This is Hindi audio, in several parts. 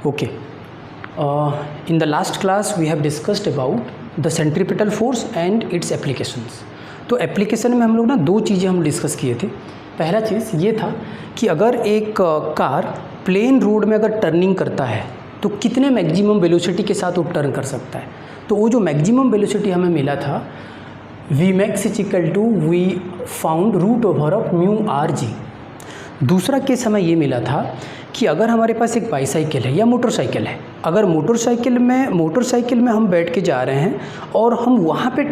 Okay. In the last class we have discussed about the centripetal force and its applications. तो एप्लीकेशन में हम लोग ना दो चीज़ें हम डिस्कस किए थे. पहला चीज़ ये था कि अगर एक कार प्लेन रोड में अगर टर्निंग करता है तो कितने मैक्सिमम वेलोसिटी के साथ वो टर्न कर सकता है. तो वो जो मैक्सिमम वेलोसिटी हमें मिला था v max is equal to v found root over of mu r g. दूसरा केस हमें ये मिला था कि अगर हमारे पास एक बाईसाइकिल है या मोटरसाइकिल है, अगर मोटरसाइकिल में हम बैठ के जा रहे हैं और हम वहाँ पे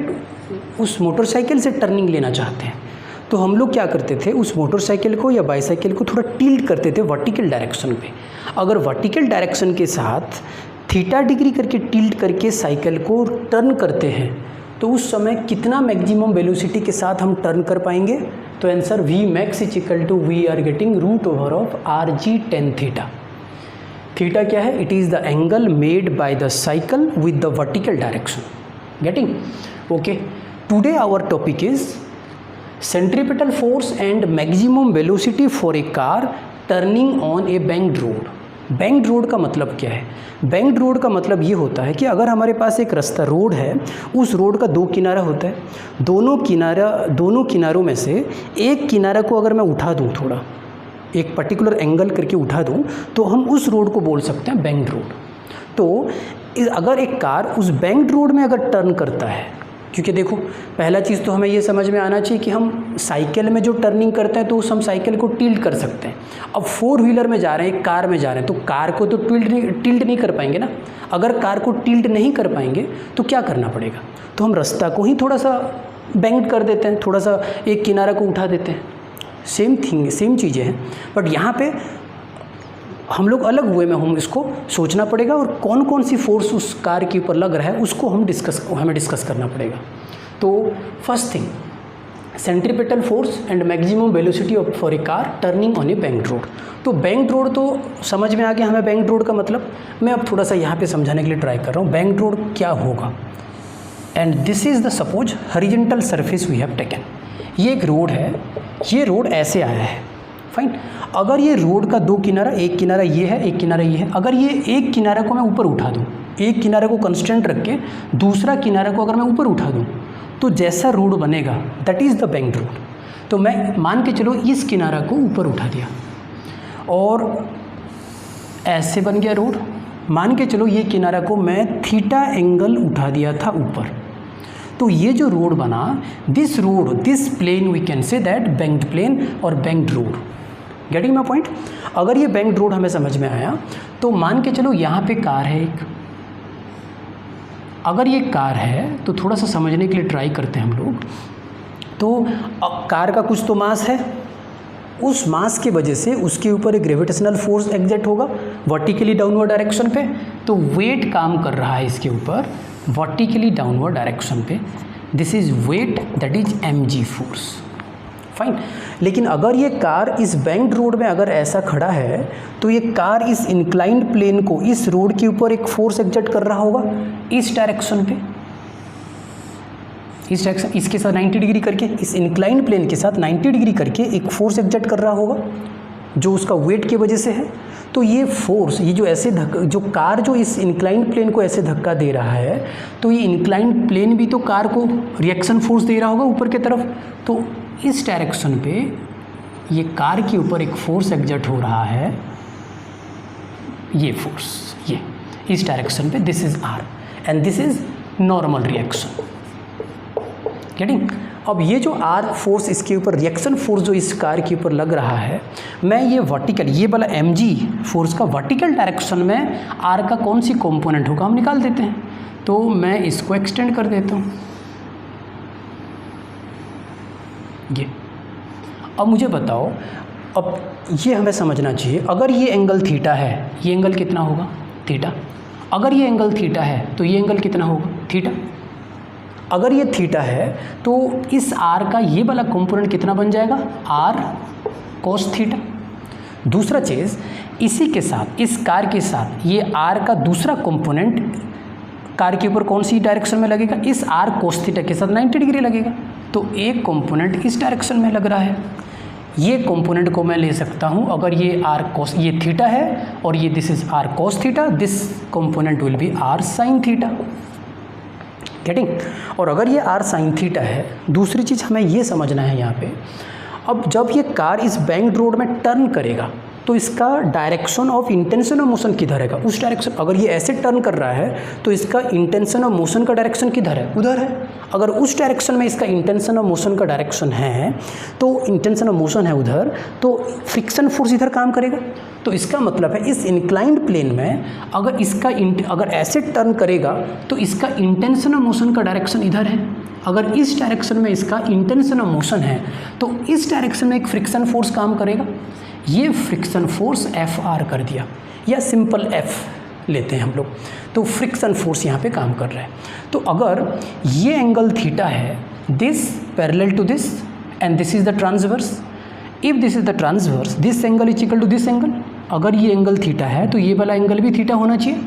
उस मोटरसाइकिल से टर्निंग लेना चाहते हैं, तो हम लोग क्या करते थे, उस मोटरसाइकिल को या बाईसाइकिल को थोड़ा टिल्ट करते थे वर्टिकल डायरेक्शन पे. अगर वर्टिकल डायरेक्शन के साथ थीटा डिग्री करके टिल्ट करके साइकिल को टर्न करते हैं तो उस समय कितना मैक्सिमम वेलोसिटी के साथ हम टर्न कर पाएंगे. तो answer v max is equal to v r getting root over of r g tan theta. Theta क्या है? It is the angle made by the cycle with the vertical direction. Getting? Okay. Today our topic is centripetal force and maximum velocity for a car turning on a banked road. Banked road का मतलब क्या है? बैंक्ड रोड का मतलब ये होता है कि अगर हमारे पास एक रास्ता रोड है, उस रोड का दो किनारा होता है, दोनों किनारों में से एक किनारा को अगर मैं उठा दूँ, थोड़ा एक पर्टिकुलर एंगल करके उठा दूँ, तो हम उस रोड को बोल सकते हैं बैंक्ड रोड. तो अगर एक कार उस बैंक्ड रोड में अगर टर्न करता है, क्योंकि देखो पहला चीज़ तो हमें ये समझ में आना चाहिए कि हम साइकिल में जो टर्निंग करते हैं तो उस हम साइकिल को टिल्ट कर सकते हैं. अब फोर व्हीलर में जा रहे हैं, एक कार में जा रहे हैं, तो कार को तो टिल्ट नहीं कर पाएंगे ना. अगर कार को टिल्ट नहीं कर पाएंगे तो क्या करना पड़ेगा? तो हम रास्ता को ही थोड़ा सा बेंड कर देते हैं, थोड़ा सा एक किनारा को उठा देते हैं. सेम चीज़ें हैं, बट यहाँ पे हम लोग अलग वे में हम इसको सोचना पड़ेगा और कौन कौन सी फोर्स उस कार के ऊपर लग रहा है उसको हमें डिस्कस करना पड़ेगा. तो first thing, centripetal force and maximum velocity of for a car turning on a banked road. तो बैंक्ड रोड तो समझ में आ गया हमें. बैंक्ड रोड का मतलब मैं अब थोड़ा सा यहाँ पे समझाने के लिए ट्राई कर रहा हूँ. बैंक्ड रोड क्या होगा? And this is the suppose horizontal surface we have taken. ये एक रोड है, ये रोड ऐसे आया है, फाइन. अगर ये रोड का दो किनारा, एक किनारा ये है, एक किनारा ये है, अगर ये एक किनारे को मैं ऊपर उठा दूँ, एक किनारे को कंस्टेंट रख के दूसरा किनारे को अगर मैं ऊपर उठा दूँ, तो जैसा रोड बनेगा that is the banked road. तो मैं मान के चलो इस किनारा को ऊपर उठा दिया और ऐसे बन गया रोड. मान के चलो ये किनारा को मैं थीटा एंगल उठा दिया था ऊपर, तो ये जो रोड बना, this plane we can say that banked plane और banked road. Getting my point? अगर ये बैंक्ड रोड हमें समझ में आया तो मान के चलो यहाँ पे कार है एक. अगर ये कार है तो थोड़ा सा समझने के लिए ट्राई करते हैं हम लोग. तो कार का कुछ तो मास है, उस मास की वजह से उसके ऊपर एक ग्रेविटेशनल फोर्स एग्जर्ट होगा वर्टिकली डाउनवर्ड डायरेक्शन पे. तो वेट काम कर रहा है इसके ऊपर वर्टिकली डाउनवर्ड डायरेक्शन पे. This is weight, that is mg force, fine. लेकिन अगर ये कार इस बैंक्ड रोड में अगर ऐसा खड़ा है तो ये कार इस इंक्लाइंड प्लेन को इस रोड के ऊपर एक फोर्स एग्जर्ट कर रहा होगा इस डायरेक्शन पे, इस डायरेक्शन, इसके साथ 90 डिग्री करके, इस इंक्लाइंड प्लेन के साथ 90 डिग्री करके एक फोर्स एग्जर्ट कर रहा होगा जो उसका वेट की वजह से है. तो ये फोर्स, ये जो ऐसे जो कार जो इस इंक्लाइंड प्लेन को ऐसे धक्का दे रहा है, तो ये इंक्लाइंड प्लेन भी तो कार को रिएक्शन फोर्स दे रहा होगा ऊपर की तरफ. तो इस डायरेक्शन पे ये कार के ऊपर एक फोर्स एग्जर्ट हो रहा है, ये फोर्स, ये इस डायरेक्शन पे. This is r and this is normal reaction. Getting? अब ये जो आर फोर्स इसके ऊपर रिएक्शन फोर्स जो इस कार के ऊपर लग रहा है, मैं ये वर्टिकल, ये वाला mg फोर्स का वर्टिकल डायरेक्शन में आर का कौन सी कंपोनेंट होगा हम निकाल देते हैं. तो मैं इसको एक्सटेंड कर देता हूँ. ये अब मुझे बताओ, अब ये हमें समझना चाहिए, अगर ये एंगल थीटा है, ये एंगल कितना होगा? थीटा. अगर ये एंगल थीटा है तो ये एंगल कितना होगा? थीटा. अगर ये थीटा है तो इस आर का ये वाला कंपोनेंट कितना बन जाएगा? R cos theta. दूसरा चीज़, इसी के साथ, इस कार के साथ ये आर का दूसरा कंपोनेंट कार के ऊपर कौन सी डायरेक्शन में लगेगा? इस आर कोस थीटा के साथ 90 डिग्री लगेगा. तो एक कंपोनेंट इस डायरेक्शन में लग रहा है, ये कंपोनेंट को मैं ले सकता हूँ अगर ये आर कोस, ये थीटा है और ये this is r cos theta, this component will be r sine theta. Getting? और अगर ये आर साइन थीटा है, दूसरी चीज़ हमें ये समझना है यहाँ पे, अब जब ये कार इस बैंक्ड रोड में टर्न करेगा तो इसका direction of intention of motion किधर है? उस डायरेक्शन, अगर ये ऐसे टर्न कर रहा है तो इसका इंटेंशन ऑफ मोशन का डायरेक्शन किधर है? उधर है। अगर उस डायरेक्शन में इसका इंटेंशन ऑफ मोशन का डायरेक्शन है, तो इंटेंशन ऑफ मोशन है उधर, तो फ्रिक्शन फोर्स इधर काम करेगा। तो इसका मतलब है इस इंक्लाइंड प्लेन में अगर इसका अगर ऐसे टर्न करेगा तो इसका इंटेंशन ऑफ मोशन का डायरेक्शन इधर है। अगर इस डायरेक्शन में इसका इंटेंशन ऑफ मोशन है तो इस डायरेक्शन में एक फ्रिक्शन फोर्स काम करेगा। ये फ्रिक्शन फोर्स एफ आर कर दिया, या सिंपल एफ लेते हैं हम लोग, तो फ्रिक्शन फोर्स यहाँ पे काम कर रहा है। तो अगर ये एंगल थीटा है, this parallel to this and this is the transverse, if this is the transverse this angle is equal to this angle. अगर ये एंगल थीटा है तो ये वाला एंगल भी थीटा होना चाहिए।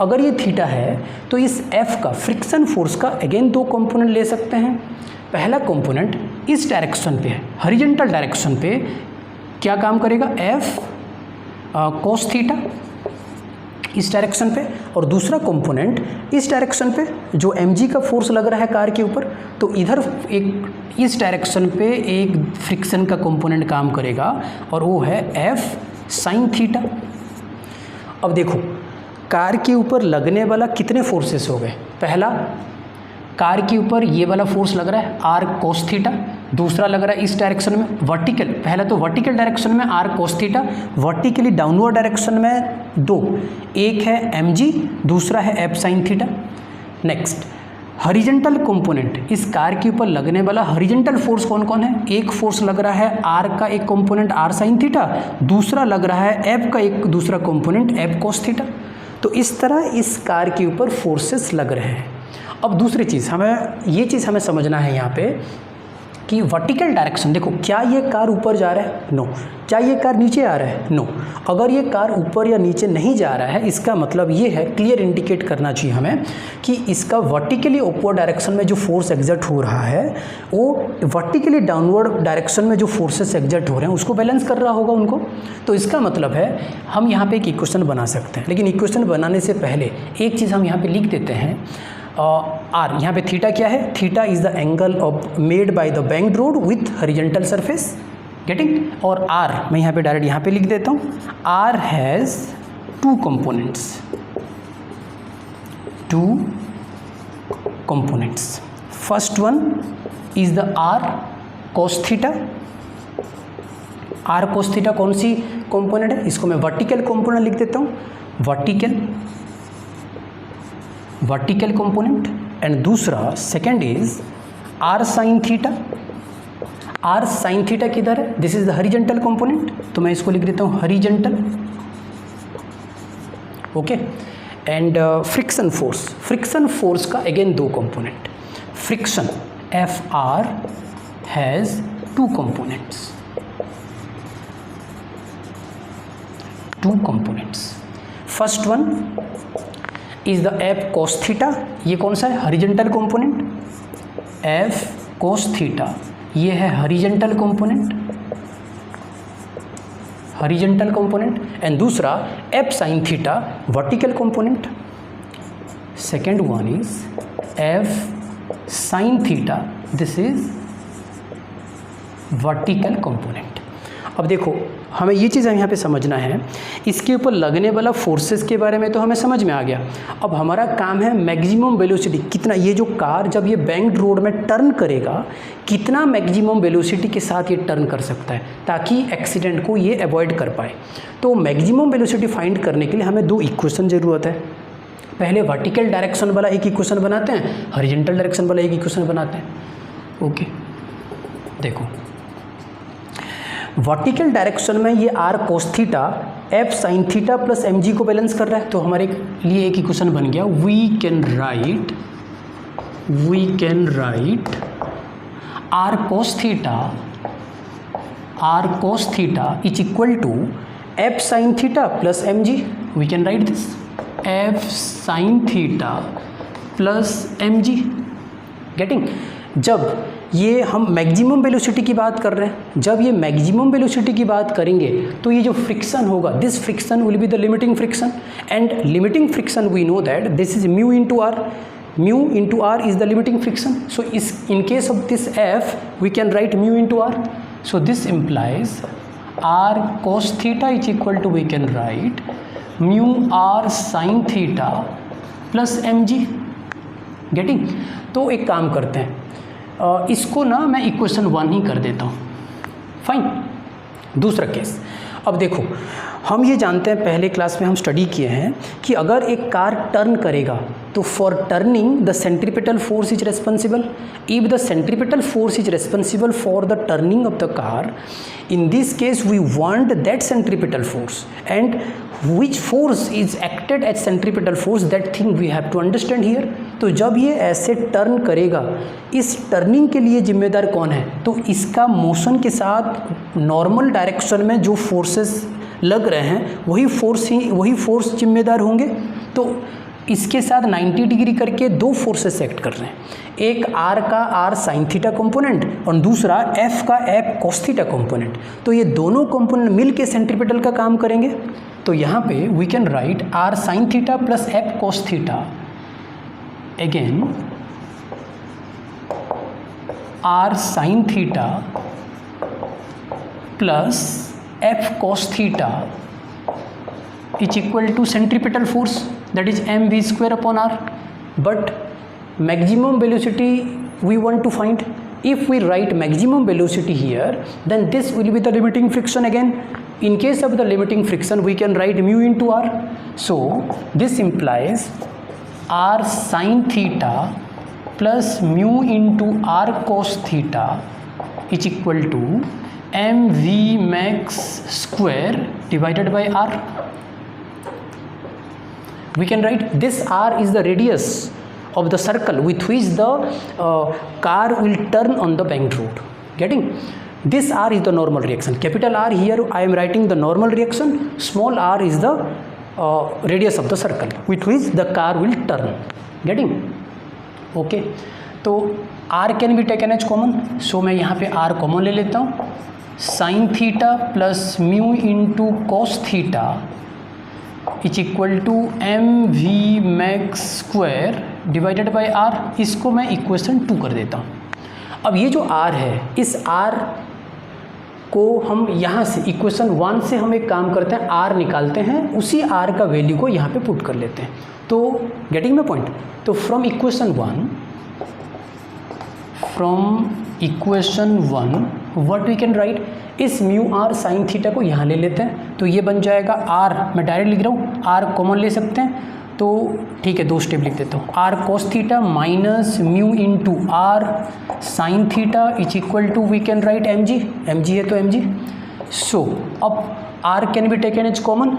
अगर ये थीटा है तो इस एफ का फ्रिक्शन फोर्स का अगेन दो कंपोनेंट ले सकते हैं। पहला कंपोनेंट इस डायरेक्शन पे है, हॉरिजॉन्टल डायरेक्शन पे क्या काम करेगा? एफ कोस थीटा इस डायरेक्शन पे, और दूसरा कंपोनेंट इस डायरेक्शन पे जो mg का फोर्स लग रहा है कार के ऊपर, तो इधर एक इस डायरेक्शन पे एक फ्रिक्शन का कंपोनेंट काम करेगा और वो है एफ साइन थीटा। अब देखो कार के ऊपर लगने वाला कितने फोर्सेस हो गए? पहला, कार के ऊपर ये वाला फोर्स लग रहा है आर कोस थीटा, दूसरा लग रहा है इस डायरेक्शन में वर्टिकल, पहला तो वर्टिकल डायरेक्शन में r cos theta, vertically downward direction में दो, एक है mg, दूसरा है f sine theta. Next, horizontal component, इस कार के ऊपर लगने वाला हॉरिजॉन्टल फोर्स कौन कौन है? एक फोर्स लग रहा है आर का एक कंपोनेंट आर साइन थीटा, दूसरा लग रहा है एफ का एक दूसरा कंपोनेंट एफ कोस थीटा। तो इस तरह इस कार के ऊपर फोर्सेस लग रहे हैं। अब दूसरी चीज़ ये चीज़ हमें समझना है यहाँ पे कि वर्टिकल डायरेक्शन, देखो क्या ये कार ऊपर जा रहा है? नो। क्या ये कार नीचे आ रहा है? नो। अगर ये कार ऊपर या नीचे नहीं जा रहा है, इसका मतलब ये है, क्लियर इंडिकेट करना चाहिए हमें कि इसका वर्टिकली अपवर्ड डायरेक्शन में जो फोर्स एग्जर्ट हो रहा है वो वर्टिकली डाउनवर्ड डायरेक्शन में जो फोर्सेस एग्जर्ट हो रहे हैं उसको बैलेंस कर रहा होगा उनको। तो इसका मतलब है हम यहाँ पे एक इक्वेशन बना सकते हैं, लेकिन इक्वेशन बनाने से पहले एक चीज़ हम यहाँ पे लिख देते हैं। आर, यहाँ पे थीटा क्या है? Theta is the angle of made by the banked road with horizontal surface. Getting? और आर मैं यहाँ पे डायरेक्ट यहाँ पे लिख देता हूँ, r has two components. First one is the r cos theta. R cos theta कौन सी कंपोनेंट है? इसको मैं वर्टिकल कंपोनेंट लिख देता हूँ, वर्टिकल कंपोनेंट। एंड दूसरा second is r sine theta. R sine theta किधर है? This is the horizontal component, तो मैं इसको लिख देता हूँ horizontal. Okay. And friction force का अगेन दो component. Friction f r has two components. First one is the f cos theta, ये कौन सा है? Horizontal component. F cos theta ये है हॉरिजॉन्टल कंपोनेंट। एंड दूसरा f sine theta vertical component. Second one is F sine theta, this is vertical component. अब देखो हमें ये चीज़ यहाँ पे समझना है, इसके ऊपर लगने वाला फोर्सेस के बारे में तो हमें समझ में आ गया। अब हमारा काम है मैक्सिमम वेलोसिटी कितना, ये जो कार जब ये बैंक्ड रोड में टर्न करेगा कितना मैक्सिमम वेलोसिटी के साथ ये टर्न कर सकता है ताकि एक्सीडेंट को ये अवॉइड कर पाए। तो मैक्सिमम वेलोसिटी फाइंड करने के लिए हमें दो इक्वेशन ज़रूरत है। पहले वर्टिकल डायरेक्शन वाला एक इक्वेशन बनाते हैं, हॉरिजॉन्टल डायरेक्शन वाला एक इक्वेशन बनाते हैं। ओके, देखो वर्टिकल डायरेक्शन में ये r cos theta f sine theta plus mg को बैलेंस कर रहा है, तो हमारे लिए एक इक्वेशन बन गया। We can write r cos theta is equal to f sine theta plus mg। We can write this f sine theta plus mg। Getting? जब ये हम मैक्सिमम वेलोसिटी की बात कर रहे हैं। जब ये मैक्सिमम वेलोसिटी की बात करेंगे तो ये जो फ्रिक्शन होगा, this friction will be the limiting friction, and limiting friction we know that this is mu into r. Mu into r is the limiting friction. So in case of this f, we can write mu into r. So this implies r cos theta is equal to, we can write mu r sin theta plus mg. Getting? तो एक काम करते हैं, इसको ना मैं इक्वेशन 1 ही कर देता हूँ. फाइन. दूसरा केस. अब देखो, हम ये जानते हैं, पहले क्लास में हम स्टडी किए हैं कि अगर एक कार टर्न करेगा तो for turning the centripetal force is responsible. If the centripetal force is responsible for the turning of the car, in this case we want that centripetal force, and which force is acted as centripetal force, that thing we have to understand here. तो जब ये ऐसे टर्न करेगा, इस टर्निंग के लिए जिम्मेदार कौन है? तो इसका मोशन के साथ नॉर्मल डायरेक्शन में जो फोर्सेस लग रहे हैं वही फोर्स जिम्मेदार होंगे. तो इसके साथ 90 डिग्री करके दो फोर्सेस एक्ट कर रहे हैं, एक आर का आर साइन थीटा कंपोनेंट और दूसरा एफ का एफ कॉस थीटा कंपोनेंट. तो ये दोनों कंपोनेंट मिल के सेंट्रीपिटल का काम करेंगे. तो यहाँ पे we can write r sine theta plus f cos theta, again r sine theta plus f cos theta is equal to centripetal force, that is mv square upon r. But maximum velocity we want to find. If we write maximum velocity here, then this will be the limiting friction again. In case of the limiting friction, we can write mu into r. So this implies r sin theta plus mu into r cos theta is equal to mv max square divided by r. We can write this r is the radius of the circle with which the car will turn on the banked road. Getting? This r is the normal reaction. Capital R here I am writing the normal reaction. Small r is the radius of the circle with which the car will turn. Getting? Okay. तो r can be taken as common. So मैं यहाँ पे r common ले लेता हूँ. Sin theta plus mu into cos theta is equal to m we max square divided by r. इसको मैं इक्वेशन 2 कर देता हूँ. अब ये जो आर है, इस आर को हम यहाँ से इक्वेशन 1 से हम एक काम करते हैं, आर निकालते हैं, उसी आर का वैल्यू को यहाँ पे पुट कर लेते हैं. तो गेटिंग माय पॉइंट. तो from equation 1 what we can write, इस म्यू आर साइन थीटा को यहाँ ले लेते हैं. तो ये बन जाएगा आर, मैं डायरेक्ट लिख रहा हूँ, आर कॉमन ले सकते हैं. तो ठीक है, 2 स्टेप लिख देता हूँ. R cos theta minus mu into r sine theta is equal to, we can write m g है तो एम जी. सो अब r can be taken as common.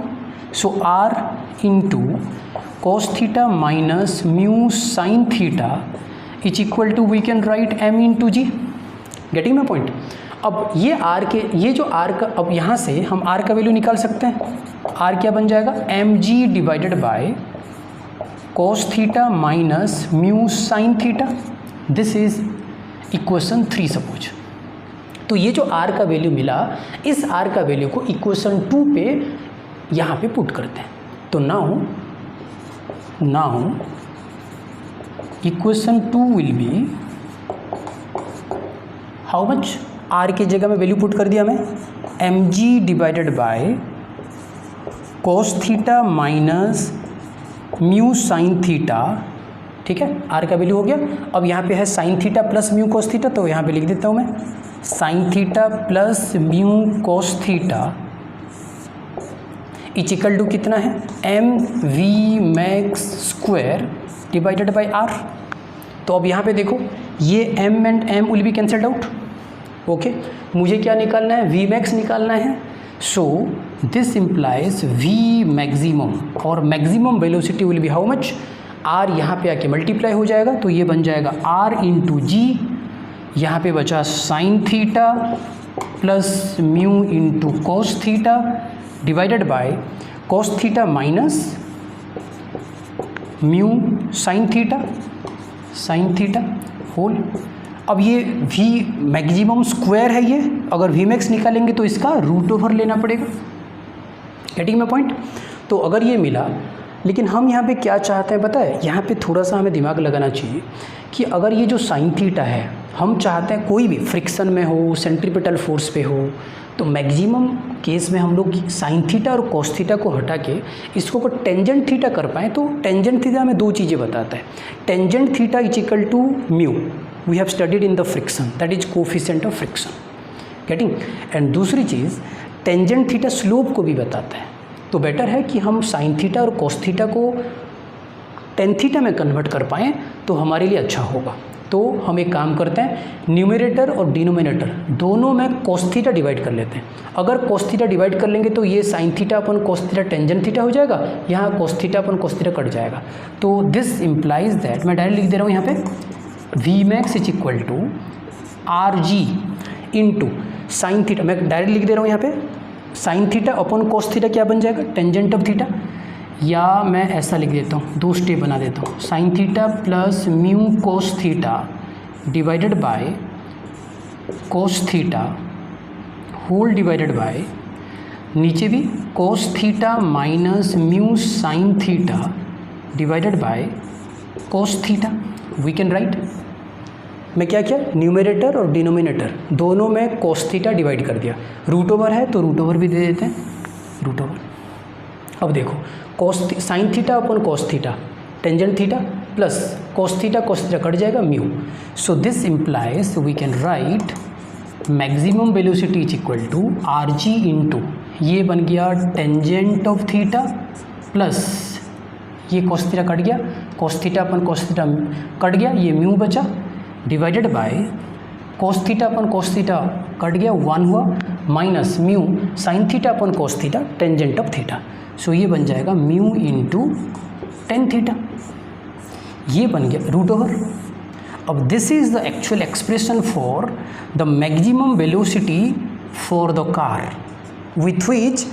So r into cos theta minus mu sine theta is equal to, we can write m into g. Getting my point. अब ये जो आर का, अब यहाँ से हम आर का वैल्यू निकाल सकते हैं. आर क्या बन जाएगा, m g divided by cos theta minus mu sine theta. This is equation 3 suppose. तो ये जो आर का वैल्यू मिला, इस आर का वैल्यू को इक्वेशन 2 पे यहाँ पे पुट करते हैं. तो now equation 2 will be how much, r की जगह में वैल्यू पुट कर दिया मैं, m g divided by cos theta minus mu sine theta. ठीक है, आर का वैल्यू हो गया. अब यहाँ पे है sine theta plus mu cos theta, तो यहाँ पे लिख देता हूँ मैं sine theta plus mu cos theta is equal to कितना है, M we max square divided by R. तो अब यहाँ पे देखो, ये m and m will be cancelled out. Okay, मुझे क्या निकालना है, वी मैक्स निकालना है. So this implies V maximum, और maximum velocity will be how much, are यहाँ पे आके मल्टीप्लाई हो जाएगा. तो ये बन जाएगा आर इंटू जी. यहाँ पे बचा sine theta plus mu into cos theta divided by cos theta minus mu sine theta whole. अब ये v मैक्सिमम स्क्वायर है ये, अगर v मैक्स निकालेंगे तो इसका रूट ओवर लेना पड़ेगा। Getting my point? तो अगर ये मिला, लेकिन हम यहाँ पे क्या चाहते हैं पता है, यहाँ पे थोड़ा सा हमें दिमाग लगाना चाहिए कि अगर ये जो साइन थीटा है, हम चाहते हैं कोई भी फ्रिक्शन में हो, सेंट्रीपिटल फोर्स पे हो, तो मैक्सिमम केस में हम लोग साइन थीटा और कॉस थीटा को हटा के इसको अगर टेंजेंट थीटा कर पाएँ, तो टेंजेंट थीटा हमें दो चीज़ें बताता है। Tangent theta is equal to mu, we have studied in the friction, that is coefficient of friction. Getting? And दूसरी चीज़, टेंजेंट थीटा स्लोप को भी बताता है। तो बेटर है कि हम साइन थीटा और कॉस थीटा को टेन थीटा में कन्वर्ट कर पाएँ तो हमारे लिए अच्छा होगा। तो हम एक काम करते हैं, न्यूमरेटर और डिनोमिनेटर दोनों में कॉस थीटा डिवाइड कर लेते हैं। अगर कॉस थीटा डिवाइड कर लेंगे तो ये sine theta upon cos theta tangent theta हो जाएगा, यहाँ cos theta upon cos theta cut जाएगा। तो दिस इम्प्लाइज दैट, मैं डायरेक्ट लिख दे रहा हूँ यहाँ पे, v max is equal to R G into sine theta, मैं डायरेक्ट लिख दे रहा हूँ यहाँ पे, sine theta upon cos theta क्या बन जाएगा, टेंजेंट ऑफ थीटा, या मैं ऐसा लिख देता हूँ, दो स्टेप बना देता हूँ, sine theta plus mu cos theta divided by cos theta whole divided by, नीचे भी cos theta minus mu sine theta divided by cos theta. We can write, मैं क्या किया, न्यूमरेटर और डिनोमिनेटर दोनों में कोस थीटा डिवाइड कर दिया, रूट ओवर है तो रूट ओवर भी दे देते हैं, रूट ओवर। अब देखो, cos sine theta upon cos theta tangent theta plus cos theta cut जाएगा mu. So this implies we can write maximum velocity is equal to R G into, ये बन गया टेंजेंट ऑफ थीटा प्लस ये कॉस थीटा कट गया, cos theta upon cos theta cut गया, ये म्यू बचा, divided by cos theta upon cos theta cut गया, 1 हुआ, minus mu sine theta upon cos theta tangent of theta. So ये बन जाएगा म्यू इंटू टेन थीटा, ये बन गया रूट ओवर। अब this is the actual expression for the maximum velocity for the car with which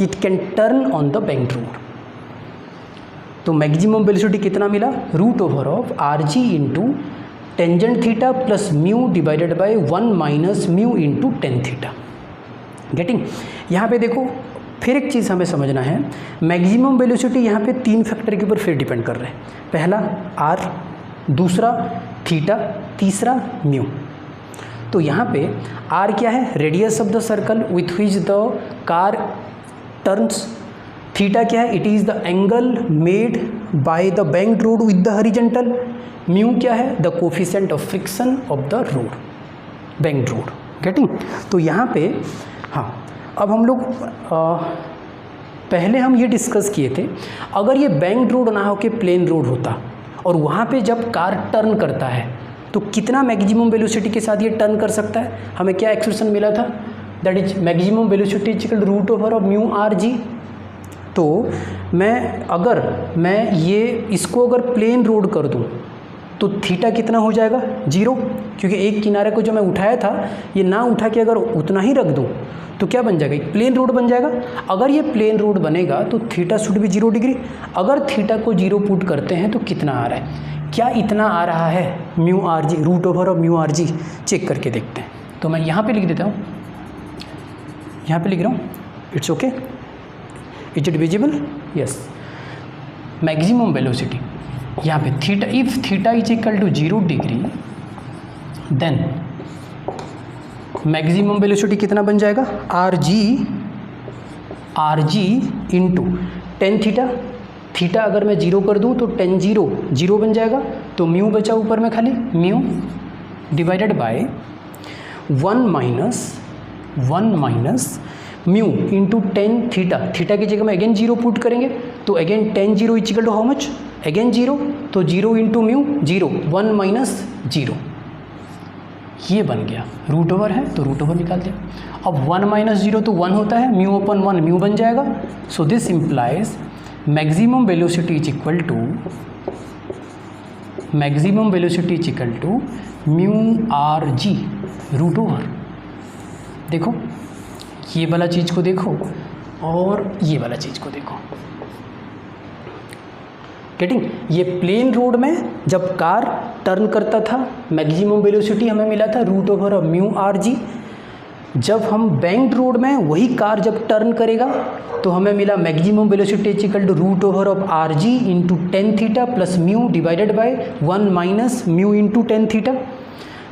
it can turn on the bank road. तो मैक्सिमम वेलोसिटी कितना मिला, root over of r ji into tangent theta plus mu divided by 1 minus mu into tan theta. Getting? यहाँ पे देखो फिर एक चीज़ हमें समझना है, मैक्सिमम वेलोसिटी यहाँ पे तीन फैक्टर के ऊपर फिर डिपेंड कर रहे हैं। पहला आर, दूसरा थीटा, तीसरा म्यू। तो यहाँ पे आर क्या है, radius of the circle with which the car turns. Theta क्या है, it is the angle made by the banked road with the horizontal. Mu क्या है, the coefficient of friction of the road, banked road. Getting? तो यहाँ पे हाँ, अब हम लोग पहले हम ये डिस्कस किए थे, अगर ये बैंक्ड रोड ना हो के प्लेन रोड होता और वहाँ पे जब कार टर्न करता है तो कितना मैक्सिमम वेलोसिटी के साथ ये टर्न कर सकता है, हमें क्या एक्सप्रेशन मिला था, that is maximum velocity is equal root over of mu r g. तो मैं ये इसको अगर प्लेन रोड कर दूँ तो थीटा कितना हो जाएगा, 0, क्योंकि एक किनारे को जो मैं उठाया था ये ना उठा के अगर उतना ही रख दूँ तो क्या बन जाएगा, एक प्लेन रोड बन जाएगा। अगर ये प्लेन रोड बनेगा तो थीटा शुड भी 0 डिग्री। अगर थीटा को 0 पुट करते हैं तो कितना आ रहा है, क्या इतना आ रहा है, mu r g, root over of mu r g. Check करके देखते हैं। तो मैं यहाँ पे लिख देता हूँ, यहाँ पे लिख रहा हूँ, it's okay, is it visible, yes. Maximum velocity यहाँ पे theta, if theta is equal to 0 degree then maximum velocity कितना बन जाएगा, आर जी इंटू टेन थीटा। थीटा अगर मैं 0 कर दूँ तो टेन 0 बन जाएगा, तो म्यू बचा ऊपर में खाली, mu divided by 1 minus mu into tan theta. Theta की जगह में अगेन 0 पुट करेंगे तो again tan 0 is equal to how much, again 0, तो 0 इंटू म्यू 0, 1 माइनस 0, ये बन गया। रूट ओवर है तो रूट ओवर निकाल दिया। अब 1 माइनस 0 तो 1 होता है, म्यू अपन 1 म्यू बन जाएगा। So this implies maximum velocity is equal to mu r g root over. देखो ये वाला चीज़ को देखो और ये वाला चीज़ को देखो, गेटिंग। ये प्लेन रोड में जब कार टर्न करता था मैक्सिमम वेलोसिटी हमें मिला था √/μ/r(g). जब हम बैंक्ड रोड में वही कार जब टर्न करेगा तो हमें मिला maximum velocity is equal to √/r(g) into tan theta plus mu divided by 1 minus mu into tan theta.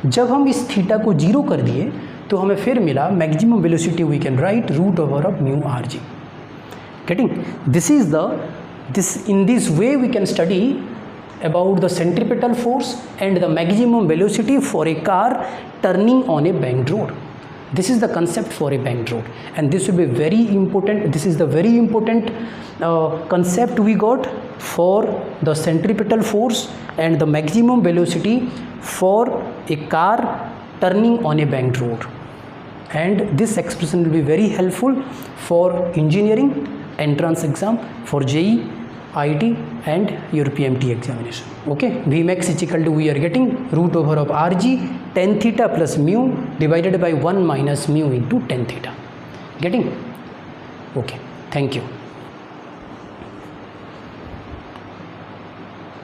जब हम इस थीटा को जीरो कर दिए तो हमें फिर मिला maximum velocity we can write √/μ/r(g). Getting. In this way we can study about the centripetal force and the maximum velocity for a car turning on a banked road. This is the concept for a banked road, and this will be very important. This is the very important concept we got for the centripetal force and the maximum velocity for a car turning on a banked road. And this expression will be very helpful for engineering entrance exam, for JEE, IIT and your PMT examination. Okay, Vmax is equal to, we are getting √/r(g) tan theta plus mu divided by 1 minus mu into tan theta. Getting? Okay, thank you.